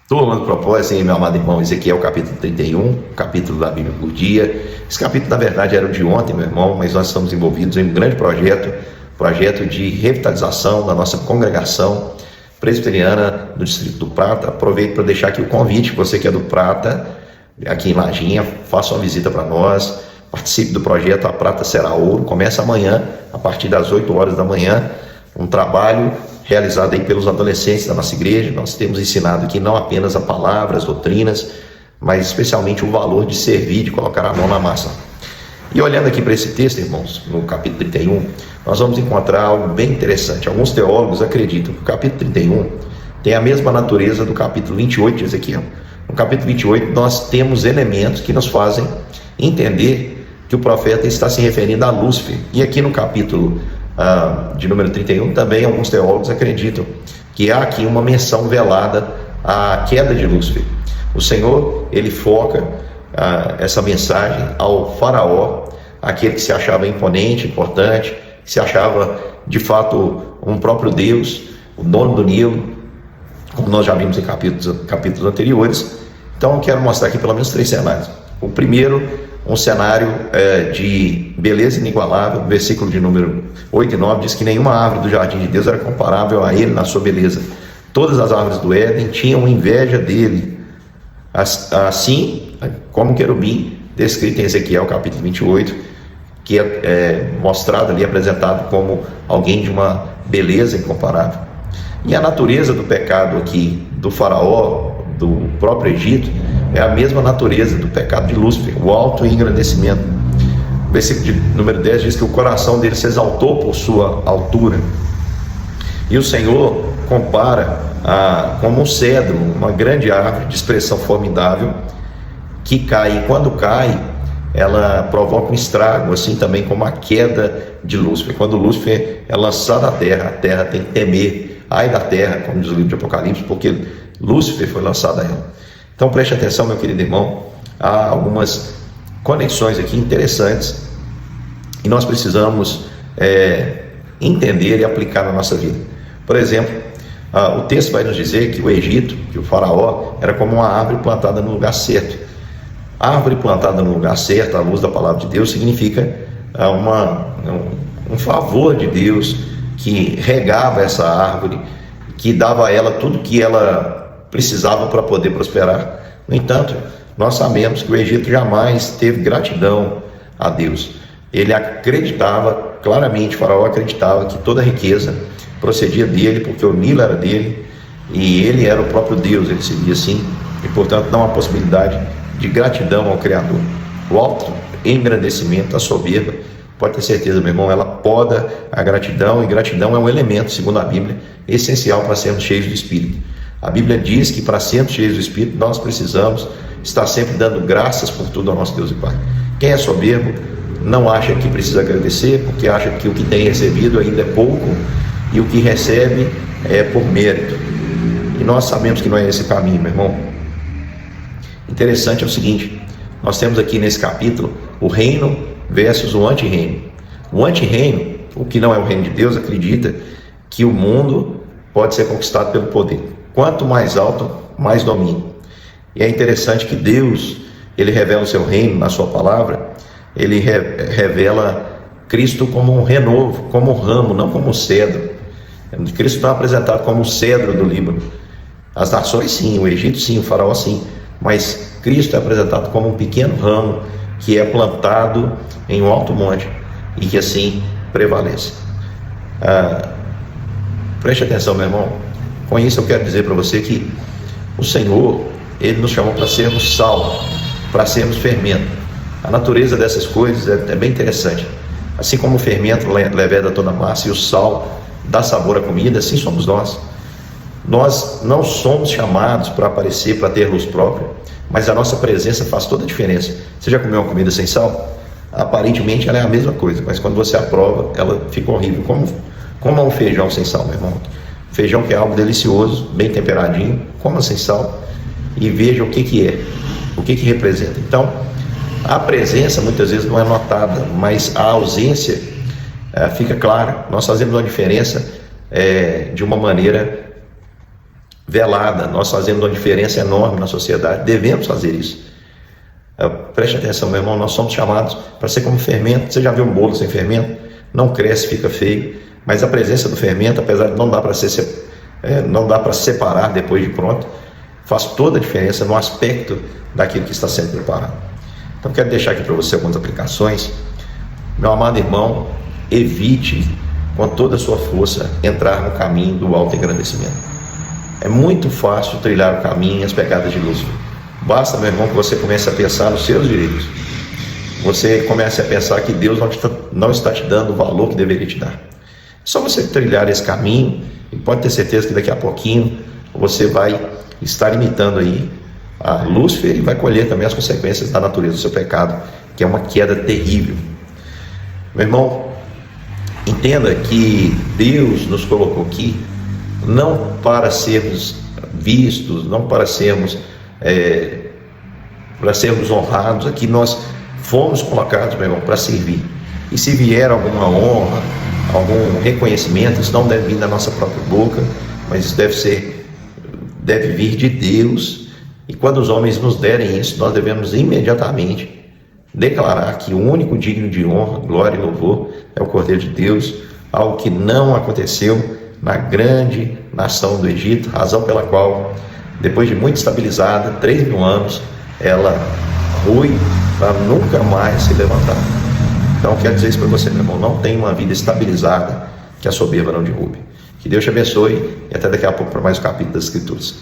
Turma do Propósito, hein, meu amado irmão? Ezequiel capítulo 31, capítulo da Bíblia por dia. Esse capítulo, na verdade, era o de ontem, meu irmão, mas nós estamos envolvidos em um grande projeto de revitalização da nossa congregação presbiteriana do Distrito do Prata. Aproveito para deixar aqui o convite, você que é do Prata, aqui em Lajinha, faça uma visita para nós, participe do projeto A Prata Será Ouro. Começa amanhã, a partir das 8 horas da manhã, um trabalho realizado aí pelos adolescentes da nossa igreja. Nós temos ensinado aqui não apenas a palavra, as doutrinas, mas especialmente o valor de servir, de colocar a mão na massa. E olhando aqui para esse texto, irmãos, no capítulo 31, nós vamos encontrar algo bem interessante. Alguns teólogos acreditam que o capítulo 31 tem a mesma natureza do capítulo 28 de Ezequiel. No capítulo 28 nós temos elementos que nos fazem entender que o profeta está se referindo a Lúcifer. E aqui no capítulo de número 31, também alguns teólogos acreditam que há aqui uma menção velada à queda de Lúcifer. O Senhor, ele foca essa mensagem ao faraó, aquele que se achava imponente, importante, que se achava de fato um próprio Deus, o dono do Nilo, como nós já vimos em capítulos anteriores. Então eu quero mostrar aqui pelo menos 3 cenários. O primeiro, um cenário de beleza inigualável. O versículo de número 8 e 9 diz que nenhuma árvore do jardim de Deus era comparável a ele na sua beleza. Todas as árvores do Éden tinham inveja dele, assim como o querubim descrito em Ezequiel capítulo 28, que é mostrado ali, apresentado como alguém de uma beleza incomparável. E a natureza do pecado aqui do faraó, do próprio Egito, é a mesma natureza do pecado de Lúcifer, o auto-engrandecimento. O versículo de número 10 diz que o coração dele se exaltou por sua altura. E o Senhor compara como um cedro, uma grande árvore de expressão formidável, que cai, e quando cai, ela provoca um estrago, assim também como a queda de Lúcifer. Quando Lúcifer é lançado à terra, a terra tem que temer, ai da terra, como diz o livro de Apocalipse, porque Lúcifer foi lançado a ela. Então preste atenção, meu querido irmão, há algumas conexões aqui interessantes e nós precisamos entender e aplicar na nossa vida. Por exemplo, o texto vai nos dizer que o Egito, que o faraó, era como uma árvore plantada no lugar certo. Árvore plantada no lugar certo, à luz da palavra de Deus, significa um favor de Deus que regava essa árvore, que dava a ela tudo que ela precisava para poder prosperar. No entanto, nós sabemos que o Egito jamais teve gratidão a Deus. Ele acreditava, claramente, o faraó acreditava que toda a riqueza procedia dele, porque o Nilo era dele e ele era o próprio Deus, ele se via assim, e portanto não há possibilidade de gratidão ao Criador. O alto engrandecimento, a soberba, pode ter certeza, meu irmão, ela poda a gratidão, e gratidão é um elemento, segundo a Bíblia, essencial para sermos cheios do Espírito. A Bíblia diz que para sermos cheios do Espírito, nós precisamos estar sempre dando graças por tudo ao nosso Deus e Pai. Quem é soberbo não acha que precisa agradecer, porque acha que o que tem recebido ainda é pouco, e o que recebe é por mérito. E nós sabemos que não é esse o caminho, meu irmão. Interessante é o seguinte, nós temos aqui nesse capítulo o reino versus o anti-reino. O anti-reino, o que não é o reino de Deus, acredita que o mundo pode ser conquistado pelo poder. Quanto mais alto, mais domínio. E é interessante que Deus, ele revela o seu reino na sua palavra, ele revela Cristo como um renovo, como um ramo, não como um cedro. Cristo não é apresentado como o cedro do Líbano. As nações sim, o Egito sim, o faraó sim, mas Cristo é apresentado como um pequeno ramo que é plantado em um alto monte e que assim prevalece. Preste atenção, meu irmão. Com isso eu quero dizer para você que o Senhor, ele nos chamou para sermos sal, para sermos fermento. A natureza dessas coisas é bem interessante. Assim como o fermento leveda toda a massa e o sal dá sabor à comida, assim somos nós. Nós não somos chamados para aparecer, para ter luz própria, mas a nossa presença faz toda a diferença. Você já comeu uma comida sem sal? Aparentemente ela é a mesma coisa, mas quando você aprova, ela fica horrível. Como um feijão sem sal, meu irmão. Feijão que é algo delicioso, bem temperadinho, coma sem sal e veja o que é, o que representa. Então, a presença muitas vezes não é notada, mas a ausência fica clara. Nós fazemos uma diferença de uma maneira velada. Nós fazemos uma diferença enorme na sociedade, devemos fazer isso. Preste atenção, meu irmão, nós somos chamados para ser como fermento. Você já viu um bolo sem fermento? Não cresce, fica feio, mas a presença do fermento, apesar de não dar para separar depois de pronto, faz toda a diferença no aspecto daquilo que está sendo preparado. Então quero deixar aqui para você algumas aplicações. Meu amado irmão, evite com toda a sua força entrar no caminho do autoengrandecimento. É muito fácil trilhar o caminho e as pegadas de Lúcifer. Basta, meu irmão, que você comece a pensar nos seus direitos. Você comece a pensar que Deus não está te dando o valor que deveria te dar. É só você trilhar esse caminho e pode ter certeza que daqui a pouquinho você vai estar imitando aí a Lúcifer e vai colher também as consequências da natureza do seu pecado, que é uma queda terrível. Meu irmão, entenda que Deus nos colocou aqui não para sermos vistos, não para sermos honrados. Aqui nós fomos colocados, meu irmão, para servir. E se vier alguma honra, algum reconhecimento, isso não deve vir da nossa própria boca, mas isso deve vir de Deus. E quando os homens nos derem isso, nós devemos imediatamente declarar que o único digno de honra, glória e louvor é o Cordeiro de Deus, algo que não aconteceu na grande nação do Egito, razão pela qual, depois de muito estabilizada, 3.000 anos, ela rui para nunca mais se levantar. Então quero dizer isso para você, meu irmão, não tem uma vida estabilizada que a soberba não derrube. Que Deus te abençoe e até daqui a pouco para mais um capítulo das Escrituras.